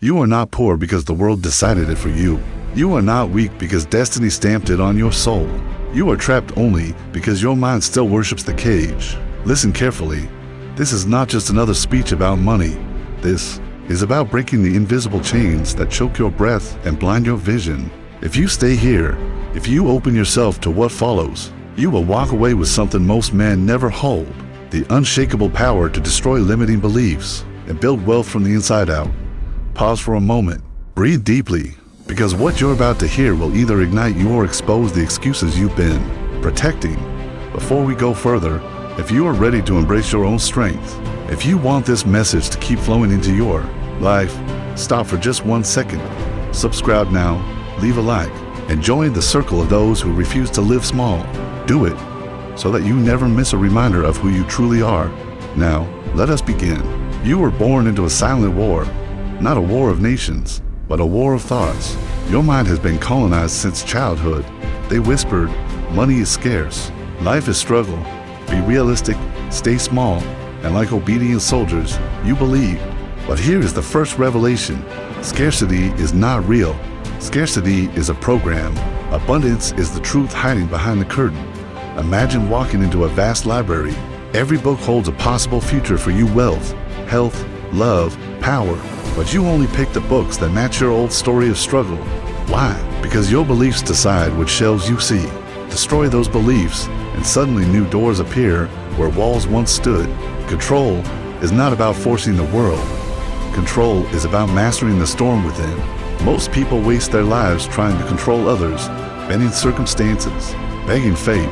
You are not poor because the world decided it for you. You are not weak because destiny stamped it on your soul. You are trapped only because your mind still worships the cage. Listen carefully. This is not just another speech about money. This is about breaking the invisible chains that choke your breath and blind your vision. If you stay here, if you open yourself to what follows, you will walk away with something most men never hold: the unshakable power to destroy limiting beliefs and build wealth from the inside out. Pause for a moment. Breathe deeply, because what you're about to hear will either ignite you or expose the excuses you've been protecting. Before we go further, if you are ready to embrace your own strength, if you want this message to keep flowing into your life, stop for just 1 second. Subscribe now, leave a like, and join the circle of those who refuse to live small. Do it so that you never miss a reminder of who you truly are. Now, let us begin. You were born into a silent war, not a war of nations, but a war of thoughts. Your mind has been colonized since childhood. They whispered, money is scarce, life is struggle, be realistic, stay small, and like obedient soldiers, you believed. But here is the first revelation. Scarcity is not real. Scarcity is a program. Abundance is the truth hiding behind the curtain. Imagine walking into a vast library. Every book holds a possible future for you: wealth, health, love, power. But you only pick the books that match your old story of struggle. Why? Because your beliefs decide which shelves you see. Destroy those beliefs, and suddenly new doors appear where walls once stood. Control is not about forcing the world. Control is about mastering the storm within. Most people waste their lives trying to control others, bending circumstances, begging fate.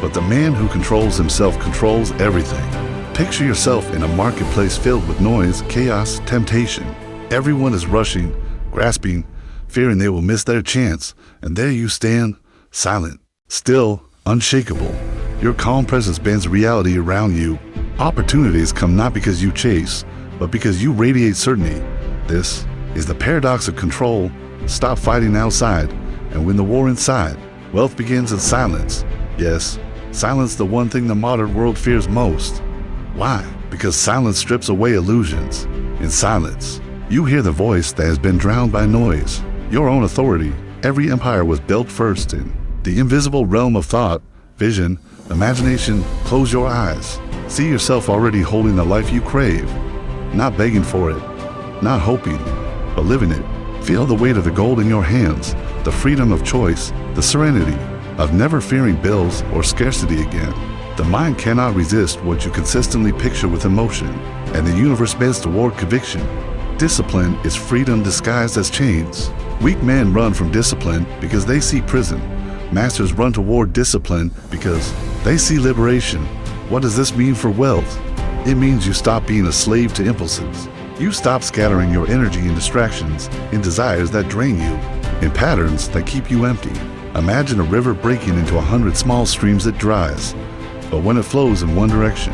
But the man who controls himself controls everything. Picture yourself in a marketplace filled with noise, chaos, temptation. Everyone is rushing, grasping, fearing they will miss their chance. And there you stand, silent, still, unshakable. Your calm presence bends reality around you. Opportunities come not because you chase, but because you radiate certainty. This is the paradox of control. Stop fighting outside and win the war inside. Wealth begins in silence. Yes, silence, the one thing the modern world fears most. Why? Because silence strips away illusions. In silence, you hear the voice that has been drowned by noise. Your own authority. Every empire was built first in the invisible realm of thought, vision, imagination. Close your eyes. See yourself already holding the life you crave. Not begging for it, not hoping, but living it. Feel the weight of the gold in your hands, the freedom of choice, the serenity of never fearing bills or scarcity again. The mind cannot resist what you consistently picture with emotion, and the universe bends toward conviction. Discipline is freedom disguised as chains. Weak men run from discipline because they see prison. Masters run toward discipline because they see liberation. What does this mean for wealth? It means you stop being a slave to impulses. You stop scattering your energy in distractions, in desires that drain you, in patterns that keep you empty. Imagine a river breaking into 100 small streams. It dries, but when it flows in one direction,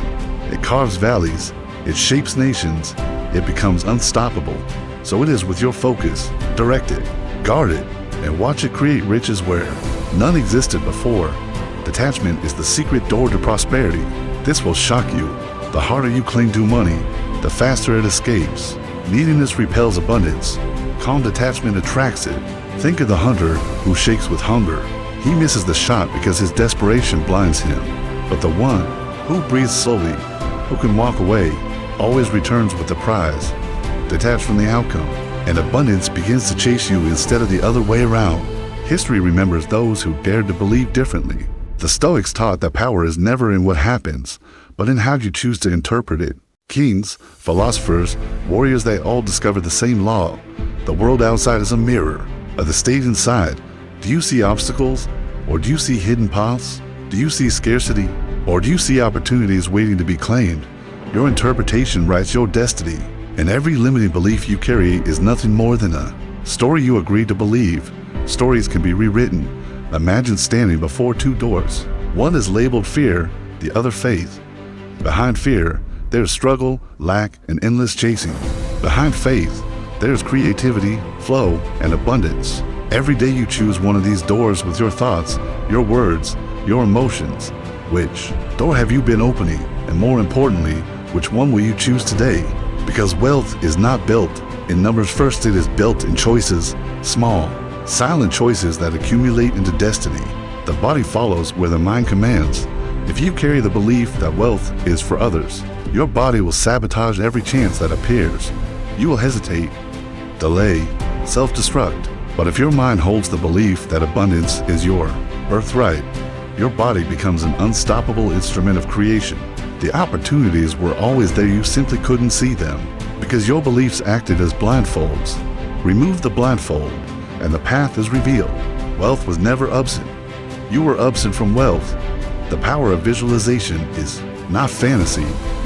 it carves valleys, it shapes nations, it becomes unstoppable. So it is with your focus. Direct it, guard it, and watch it create riches where none existed before. Detachment is the secret door to prosperity. This will shock you. The harder you cling to money, the faster it escapes. Neediness repels abundance. Calm detachment attracts it. Think of the hunter who shakes with hunger. He misses the shot because his desperation blinds him. But the one who breathes slowly, who can walk away, always returns with the prize. Detached from the outcome, and abundance begins to chase you instead of the other way around. History remembers those who dared to believe differently. The Stoics taught that power is never in what happens, but in how you choose to interpret it. Kings, philosophers, warriors, they all discovered the same law. The world outside is a mirror of the state inside. Do you see obstacles, or do you see hidden paths? Do you see scarcity, or do you see opportunities waiting to be claimed? Your interpretation writes your destiny, and every limiting belief you carry is nothing more than a story you agreed to believe. Stories can be rewritten. Imagine standing before two doors. One is labeled fear, the other faith. Behind fear, there's struggle, lack, and endless chasing. Behind faith, there's creativity, flow, and abundance. Every day you choose one of these doors with your thoughts, your words, your emotions. Which door have you been opening? And more importantly, which one will you choose today? Because wealth is not built, In numbers first, it is built in choices, small, silent choices that accumulate into destiny. The body follows where the mind commands. If you carry the belief that wealth is for others, your body will sabotage every chance that appears. You will hesitate, delay, self-destruct. But if your mind holds the belief that abundance is your birthright, your body becomes an unstoppable instrument of creation. The opportunities were always there, you simply couldn't see them, because your beliefs acted as blindfolds. Remove the blindfold, and the path is revealed. Wealth was never absent. You were absent from wealth. The power of visualization is not fantasy,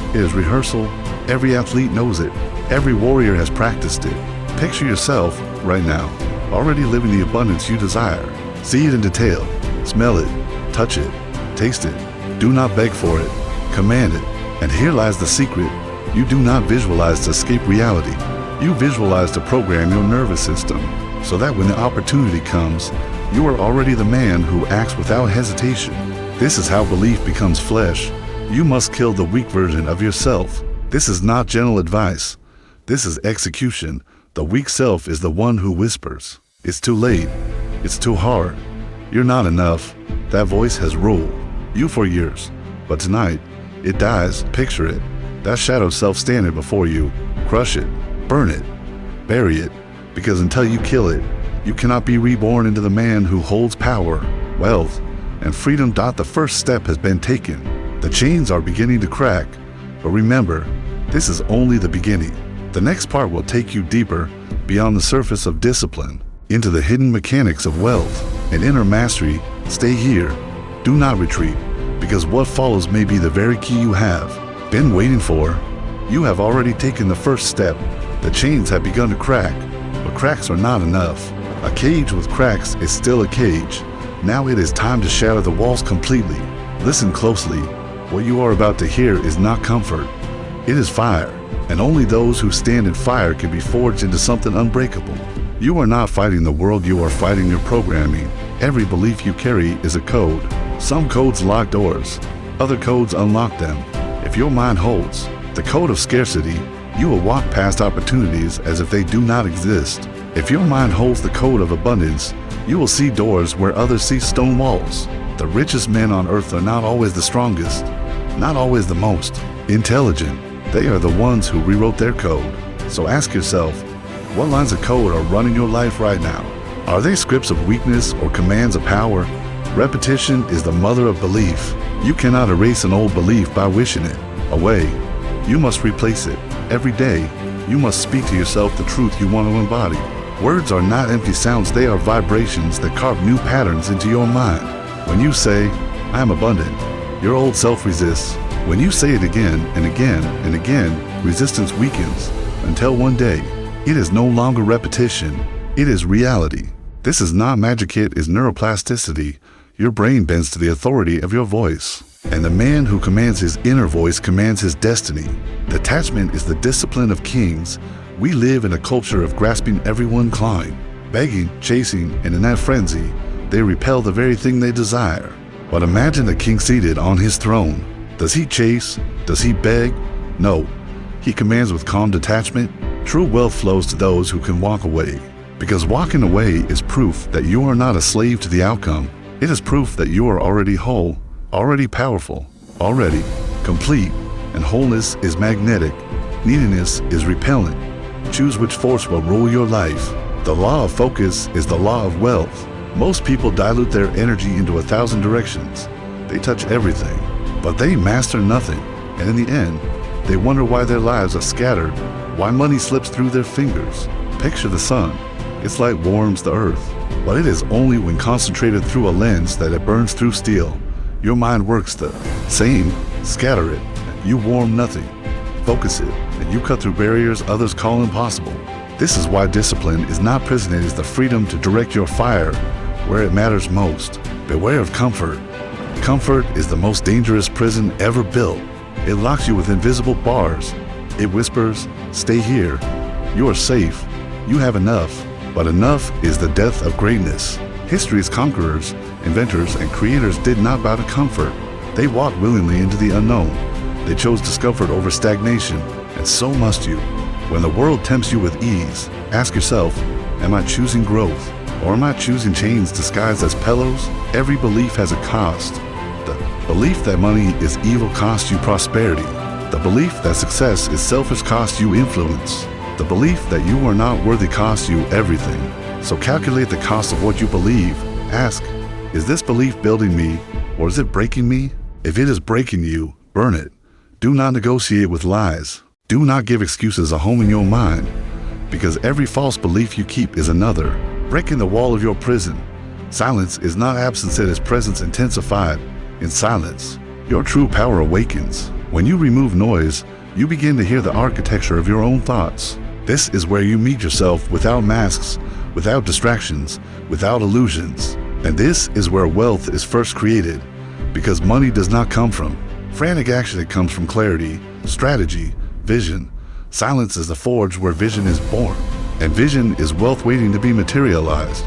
it is rehearsal. Every athlete knows it. Every warrior has practiced it. Picture yourself, right now, already living the abundance you desire. See it in detail. Smell it. Touch it. Taste it. Do not beg for it. Command it. And here lies the secret. You do not visualize to escape reality. You visualize to program your nervous system, so that when the opportunity comes, you are already the man who acts without hesitation. This is how belief becomes flesh. You must kill the weak version of yourself. This is not gentle advice. This is execution. The weak self is the one who whispers, "It's too late. It's too hard. You're not enough." That voice has ruled you for years. But tonight, it dies. Picture it. That shadow self standing before you. Crush it. Burn it. Bury it. Because until you kill it, you cannot be reborn into the man who holds power, wealth, and freedom. The first step has been taken. The chains are beginning to crack. But remember, this is only the beginning. The next part will take you deeper, beyond the surface of discipline, into the hidden mechanics of wealth and inner mastery. Stay here. Do not retreat, because what follows may be the very key you have been waiting for. You have already taken the first step. The chains have begun to crack, but cracks are not enough. A cage with cracks is still a cage. Now it is time to shatter the walls completely. Listen closely. What you are about to hear is not comfort. It is fire. And only those who stand in fire can be forged into something unbreakable. You are not fighting the world, you are fighting your programming. Every belief you carry is a code. Some codes lock doors, other codes unlock them. If your mind holds the code of scarcity, you will walk past opportunities as if they do not exist. If your mind holds the code of abundance, you will see doors where others see stone walls. The richest men on earth are not always the strongest, not always the most intelligent. They are the ones who rewrote their code. So ask yourself, what lines of code are running your life right now? Are they scripts of weakness or commands of power? Repetition is the mother of belief. You cannot erase an old belief by wishing it away. You must replace it. Every day, you must speak to yourself the truth you want to embody. Words are not empty sounds, they are vibrations that carve new patterns into your mind. When you say, "I am abundant," your old self resists. When you say it again and again and again, resistance weakens until one day, it is no longer repetition, it is reality. This is not magic, it is neuroplasticity. Your brain bends to the authority of your voice. And the man who commands his inner voice commands his destiny. Detachment is the discipline of kings. We live in a culture of grasping everyone clawing, begging, chasing, and in that frenzy, they repel the very thing they desire. But imagine a king seated on his throne. Does he chase? Does he beg? No. He commands with calm detachment. True wealth flows to those who can walk away. Because walking away is proof that you are not a slave to the outcome. It is proof that you are already whole, already powerful, already complete. And wholeness is magnetic. Neediness is repellent. Choose which force will rule your life. The law of focus is the law of wealth. Most people dilute their energy into 1,000 directions. They touch everything, but they master nothing. And in the end, they wonder why their lives are scattered, why money slips through their fingers. Picture the sun. Its light warms the earth, but it is only when concentrated through a lens that it burns through steel. Your mind works the same. Scatter it, and you warm nothing. Focus it, and you cut through barriers others call impossible. This is why discipline is not prison, it is the freedom to direct your fire where it matters most. Beware of comfort. Comfort is the most dangerous prison ever built. It locks you with invisible bars. It whispers, "Stay here. You are safe. You have enough." But enough is the death of greatness. History's conquerors, inventors, and creators did not bow to comfort. They walked willingly into the unknown. They chose discomfort over stagnation, and so must you. When the world tempts you with ease, ask yourself, am I choosing growth? Or am I choosing chains disguised as pillows? Every belief has a cost. The belief that money is evil costs you prosperity. The belief that success is selfish costs you influence. The belief that you are not worthy costs you everything. So calculate the cost of what you believe. Ask, is this belief building me or is it breaking me? If it is breaking you, burn it. Do not negotiate with lies. Do not give excuses a home in your mind, because every false belief you keep is another. Breaking the wall of your prison. Silence is not absence, it is presence intensified. In silence, your true power awakens. When you remove noise, you begin to hear the architecture of your own thoughts. This is where you meet yourself without masks, without distractions, without illusions. And this is where wealth is first created, because money does not come from frantic action, it comes from clarity, strategy, vision. Silence is the forge where vision is born, and vision is wealth waiting to be materialized.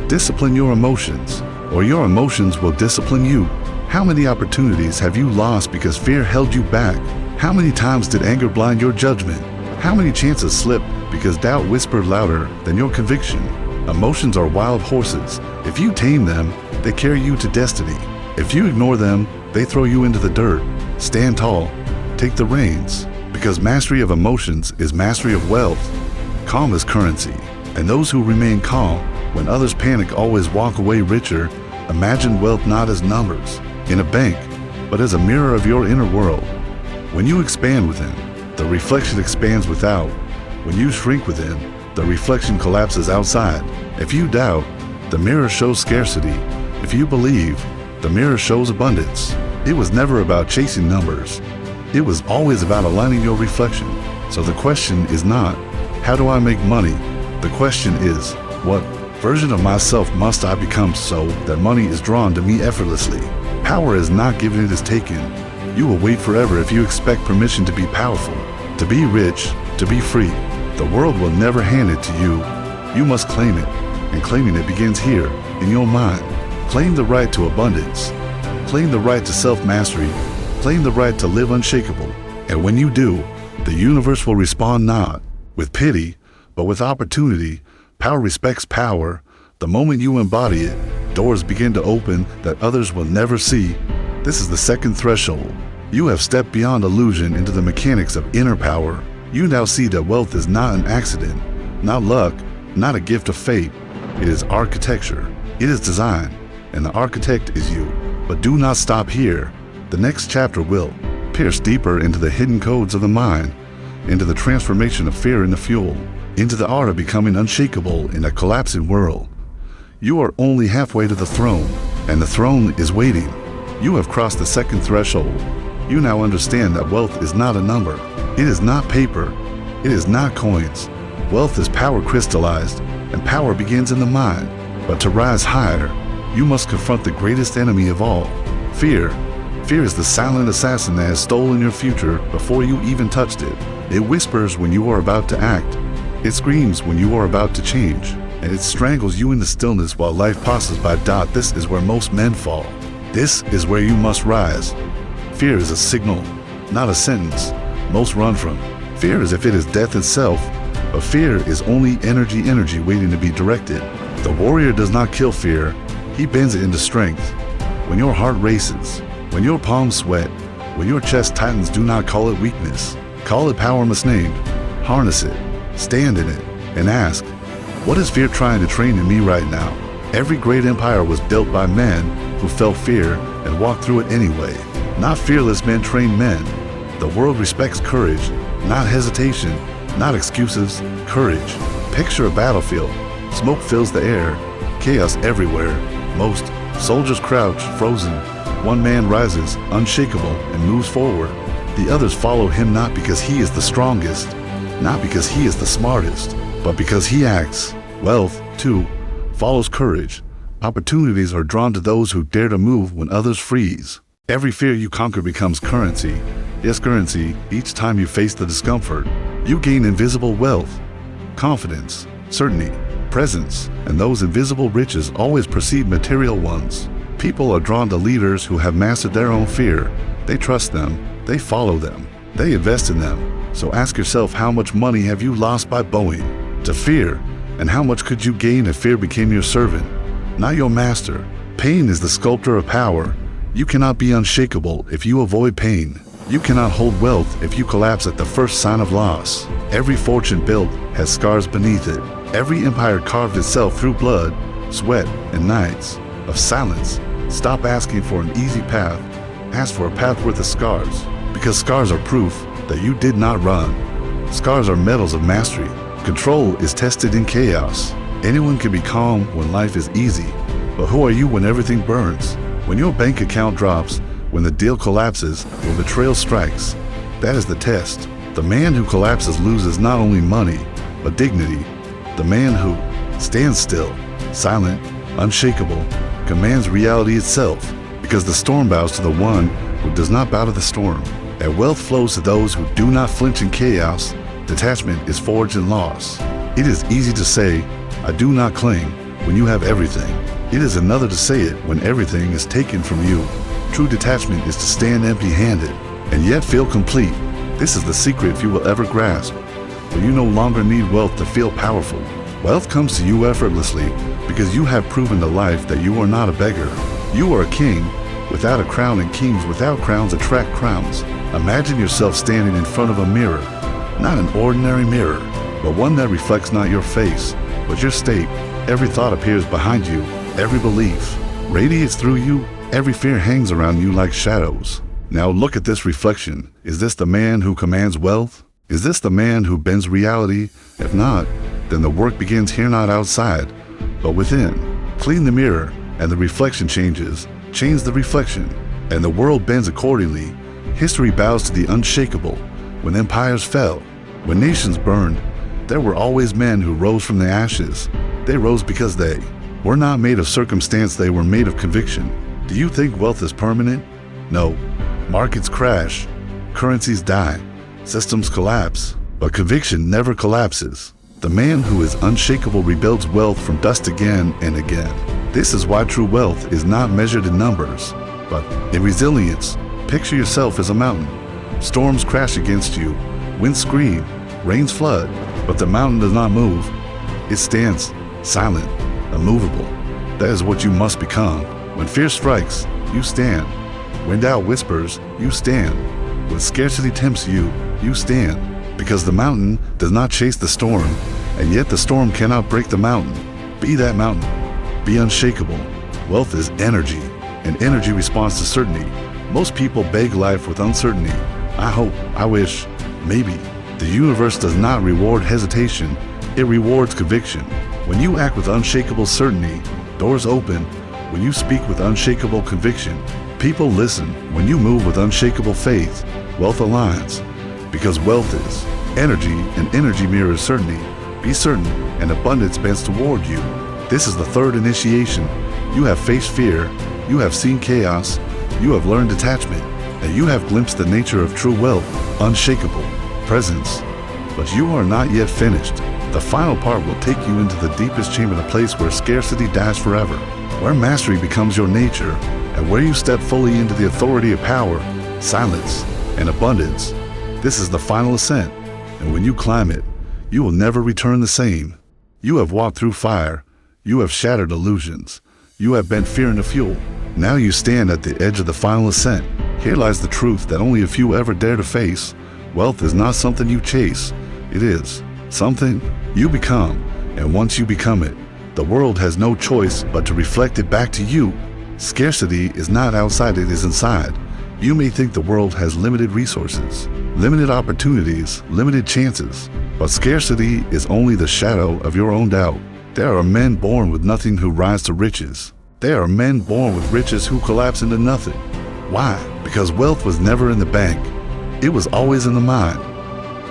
Discipline your emotions, or your emotions will discipline you. How many opportunities have you lost because fear held you back? How many times did anger blind your judgment? How many chances slipped because doubt whispered louder than your conviction? Emotions are wild horses. If you tame them, they carry you to destiny. If you ignore them, they throw you into the dirt. Stand tall, take the reins, because mastery of emotions is mastery of wealth. Calm is currency, and those who remain calm when others panic always walk away richer. Imagine wealth not as numbers in a bank, but as a mirror of your inner world. When you expand within, the reflection expands without. When you shrink within, the reflection collapses outside. If you doubt, the mirror shows scarcity. If you believe, the mirror shows abundance. It was never about chasing numbers. It was always about aligning your reflection. So the question is not, how do I make money? The question is, what version of myself must I become so that money is drawn to me effortlessly? Power is not given, it is taken. You will wait forever if you expect permission to be powerful, to be rich, to be free. The world will never hand it to you. You must claim it, and claiming it begins here, in your mind. Claim the right to abundance. Claim the right to self-mastery. Claim the right to live unshakable. And when you do, the universe will respond not with pity, but with opportunity. Power respects power. The moment you embody it, doors begin to open that others will never see. This is the second threshold. You have stepped beyond illusion into the mechanics of inner power. You now see that wealth is not an accident, not luck, not a gift of fate. It is architecture. It is design, and the architect is you. But do not stop here. The next chapter will pierce deeper into the hidden codes of the mind, into the transformation of fear into fuel, into the art of becoming unshakable in a collapsing world. You are only halfway to the throne, and the throne is waiting. You have crossed the second threshold. You now understand that wealth is not a number. It is not paper. It is not coins. Wealth is power crystallized, and power begins in the mind. But to rise higher, you must confront the greatest enemy of all, fear. Fear is the silent assassin that has stolen your future before you even touched it. It whispers when you are about to act. It screams when you are about to change. And it strangles you in the stillness while life passes by. This is where most men fall. This is where you must rise. Fear is a signal, not a sentence. Most run from fear as if it is death itself, but fear is only energy waiting to be directed. The warrior does not kill fear, he bends it into strength. When your heart races, when your palms sweat, when your chest tightens, do not call it weakness. Call it power misnamed. Harness it, stand in it, and ask, what is fear trying to train in me right now? Every great empire was built by men who felt fear and walked through it anyway. Not fearless men train men. The world respects courage, not hesitation, not excuses, courage. Picture a battlefield. Smoke fills the air, chaos everywhere. Most soldiers crouch, frozen. One man rises, unshakable, and moves forward. The others follow him not because he is the strongest, not because he is the smartest, but because he acts. Wealth, too, follows courage. Opportunities are drawn to those who dare to move when others freeze. Every fear you conquer becomes currency. Yes, currency. Each time you face the discomfort, you gain invisible wealth, confidence, certainty, presence, and those invisible riches always precede material ones. People are drawn to leaders who have mastered their own fear. They trust them, they follow them, they invest in them. So ask yourself, how much money have you lost by bowing to fear? And how much could you gain if fear became your servant, not your master? Pain is the sculptor of power. You cannot be unshakable if you avoid pain. You cannot hold wealth if you collapse at the first sign of loss. Every fortune built has scars beneath it. Every empire carved itself through blood, sweat, and nights of silence. Stop asking for an easy path. Ask for a path worth of scars, because scars are proof that you did not run. Scars are medals of mastery. Control is tested in chaos. Anyone can be calm when life is easy, but who are you when everything burns? When your bank account drops, when the deal collapses, when betrayal strikes? That is the test. The man who collapses loses not only money, but dignity. The man who stands still, silent, unshakable, commands reality itself, because the storm bows to the one who does not bow to the storm. And wealth flows to those who do not flinch in chaos. Detachment is forged in loss. It is easy to say, I do not cling, when you have everything. It is another to say it when everything is taken from you. True detachment is to stand empty-handed and yet feel complete. This is the secret if you will ever grasp. When you no longer need wealth to feel powerful. Wealth comes to you effortlessly because you have proven to life that you are not a beggar. You are a king without a crown, and kings without crowns attract crowns. Imagine yourself standing in front of a mirror, not an ordinary mirror, but one that reflects not your face, but your state. Every thought appears behind you, every belief radiates through you, every fear hangs around you like shadows. Now look at this reflection. Is this the man who commands wealth? Is this the man who bends reality? If not, then the work begins here, not outside, but within. Clean the mirror, and the reflection changes. Change the reflection, and the world bends accordingly. History bows to the unshakable. When empires fell, when nations burned, there were always men who rose from the ashes. They rose because they were not made of circumstance, they were made of conviction. Do you think wealth is permanent? No. Markets crash, currencies die, systems collapse, but conviction never collapses. The man who is unshakable rebuilds wealth from dust again and again. This is why true wealth is not measured in numbers, but in resilience. Picture yourself as a mountain. Storms crash against you, winds scream, rains flood, but the mountain does not move. It stands, silent, immovable. That is what you must become. When fear strikes, you stand. When doubt whispers, you stand. When scarcity tempts you, you stand. Because the mountain does not chase the storm, and yet the storm cannot break the mountain. Be that mountain. Be unshakable. Wealth is energy, and energy responds to certainty. Most people beg life with uncertainty. I hope, I wish, maybe. The universe does not reward hesitation, it rewards conviction. When you act with unshakable certainty, doors open. When you speak with unshakable conviction, people listen. When you move with unshakable faith, wealth aligns. Because wealth is energy, and energy mirrors certainty. Be certain, and abundance bends toward you. This is the third initiation. You have faced fear, you have seen chaos, you have learned detachment, and you have glimpsed the nature of true wealth, unshakable presence. But you are not yet finished. The final part will take you into the deepest chamber, the place where scarcity dies forever, where mastery becomes your nature, and where you step fully into the authority of power, silence, and abundance. This is the final ascent, and when you climb it, you will never return the same. You have walked through fire, you have shattered illusions, you have bent fear into fuel. Now you stand at the edge of the final ascent. Here lies the truth that only a few ever dare to face. Wealth is not something you chase, it is something you become, and once you become it, the world has no choice but to reflect it back to you. Scarcity is not outside, it is inside. You may think the world has limited resources, limited opportunities, limited chances, but scarcity is only the shadow of your own doubt. There are men born with nothing who rise to riches. There are men born with riches who collapse into nothing. Why? Because wealth was never in the bank. It was always in the mind.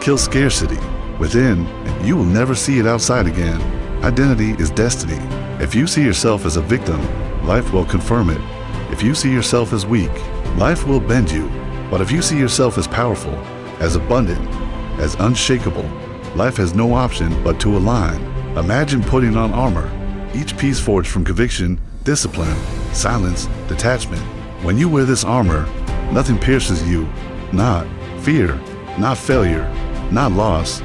Kill scarcity within, and you will never see it outside again. Identity is destiny. If you see yourself as a victim, life will confirm it. If you see yourself as weak, life will bend you. But if you see yourself as powerful, as abundant, as unshakable, life has no option but to align. Imagine putting on armor, each piece forged from conviction, discipline, silence, detachment. When you wear this armor, nothing pierces you. Not fear, not failure, not loss.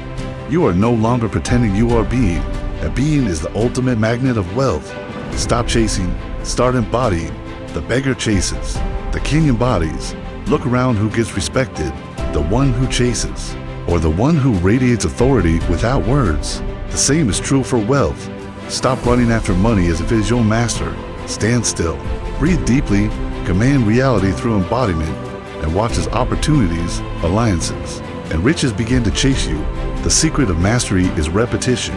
You are no longer pretending you are being. A being is the ultimate magnet of wealth. Stop chasing, start embodying. The beggar chases, the king embodies. Look around who gets respected, the one who chases, or the one who radiates authority without words. The same is true for wealth. Stop running after money as if it is your master. Stand still, breathe deeply, command reality through embodiment, and watch as opportunities, alliances, and riches begin to chase you. The secret of mastery is repetition,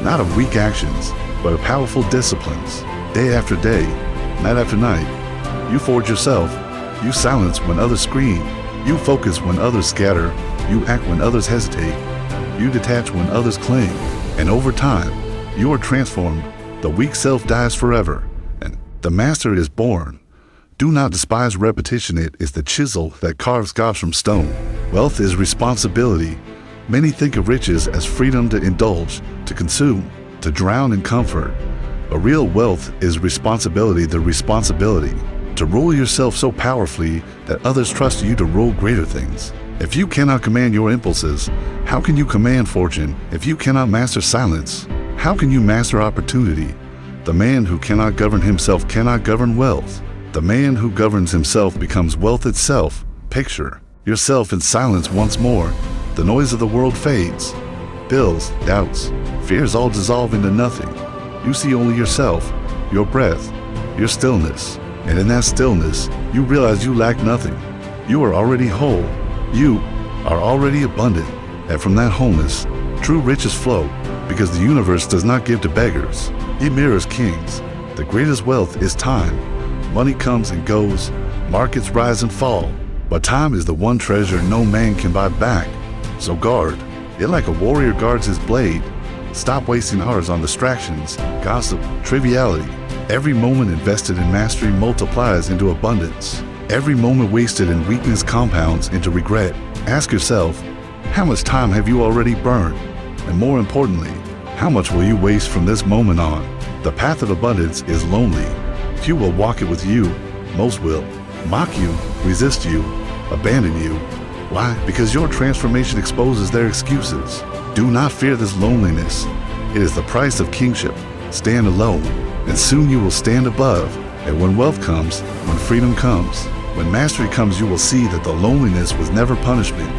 not of weak actions, but of powerful disciplines. Day after day, night after night, you forge yourself. You silence when others scream. You focus when others scatter. You act when others hesitate. You detach when others cling. And over time, you are transformed. The weak self dies forever, and the master is born. Do not despise repetition. It is the chisel that carves gods from stone. Wealth is responsibility. Many think of riches as freedom to indulge, to consume, to drown in comfort. But real wealth is responsibility, the responsibility to rule yourself so powerfully that others trust you to rule greater things. If you cannot command your impulses, how can you command fortune? If you cannot master silence, how can you master opportunity? The man who cannot govern himself cannot govern wealth. The man who governs himself becomes wealth itself. Picture yourself in silence once more. The noise of the world fades. Bills, doubts, fears all dissolve into nothing. You see only yourself, your breath, your stillness. And in that stillness, you realize you lack nothing. You are already whole. You are already abundant. And from that wholeness, true riches flow, because the universe does not give to beggars. It mirrors kings. The greatest wealth is time. Money comes and goes, markets rise and fall, but time is the one treasure no man can buy back. So guard it like a warrior guards his blade. Stop wasting hours on distractions, gossip, triviality. Every moment invested in mastery multiplies into abundance. Every moment wasted in weakness compounds into regret. Ask yourself, how much time have you already burned? And more importantly, how much will you waste from this moment on? The path of abundance is lonely. Few will walk it with you. Most will mock you, resist you, abandon you. Why? Because your transformation exposes their excuses. Do not fear this loneliness. It is the price of kingship. Stand alone, and soon you will stand above. And when wealth comes, when freedom comes, when mastery comes, you will see that the loneliness was never punishment.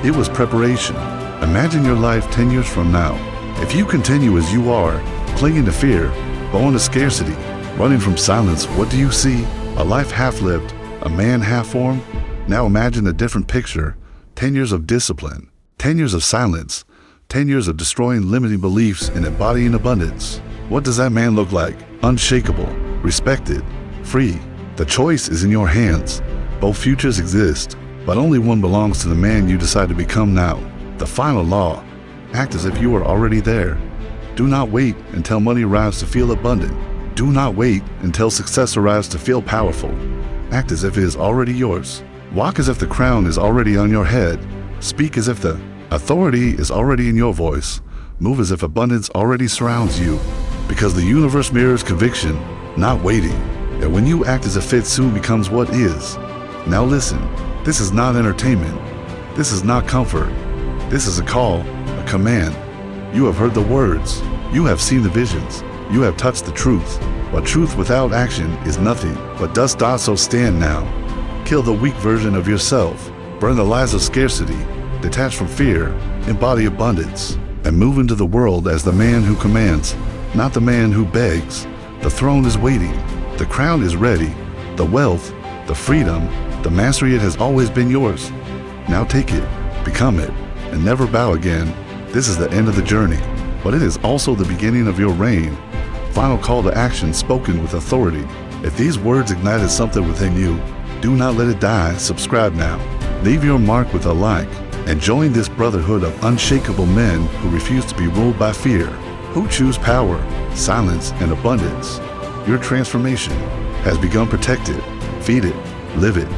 It was preparation. Imagine your life 10 years from now. If you continue as you are, clinging to fear, born to scarcity, running from silence, what do you see? A life half-lived, a man half-formed? Now imagine a different picture. 10 years of discipline, 10 years of silence, 10 years of destroying limiting beliefs and embodying abundance. What does that man look like? Unshakable, respected, free. The choice is in your hands. Both futures exist, but only one belongs to the man you decide to become now. The final law: act as if you are already there. Do not wait until money arrives to feel abundant. Do not wait until success arrives to feel powerful. Act as if it is already yours. Walk as if the crown is already on your head. Speak as if the authority is already in your voice. Move as if abundance already surrounds you. Because the universe mirrors conviction, not waiting. And when you act as if it soon becomes what is. Now listen, this is not entertainment. This is not comfort. This is a call, a command. You have heard the words. You have seen the visions. You have touched the truth. But truth without action is nothing but dust. So stand now. Kill the weak version of yourself. Burn the lies of scarcity. Detach from fear. Embody abundance. And move into the world as the man who commands, not the man who begs. The throne is waiting. The crown is ready. The wealth, the freedom, the mastery, it has always been yours. Now take it, become it, and never bow again. This is the end of the journey, but it is also the beginning of your reign. Final call to action spoken with authority. If these words ignited something within you, do not let it die. Subscribe now. Leave your mark with a like, and join this brotherhood of unshakable men who refuse to be ruled by fear, who choose power, silence, and abundance. Your transformation has begun. Protect it, feed it, live it.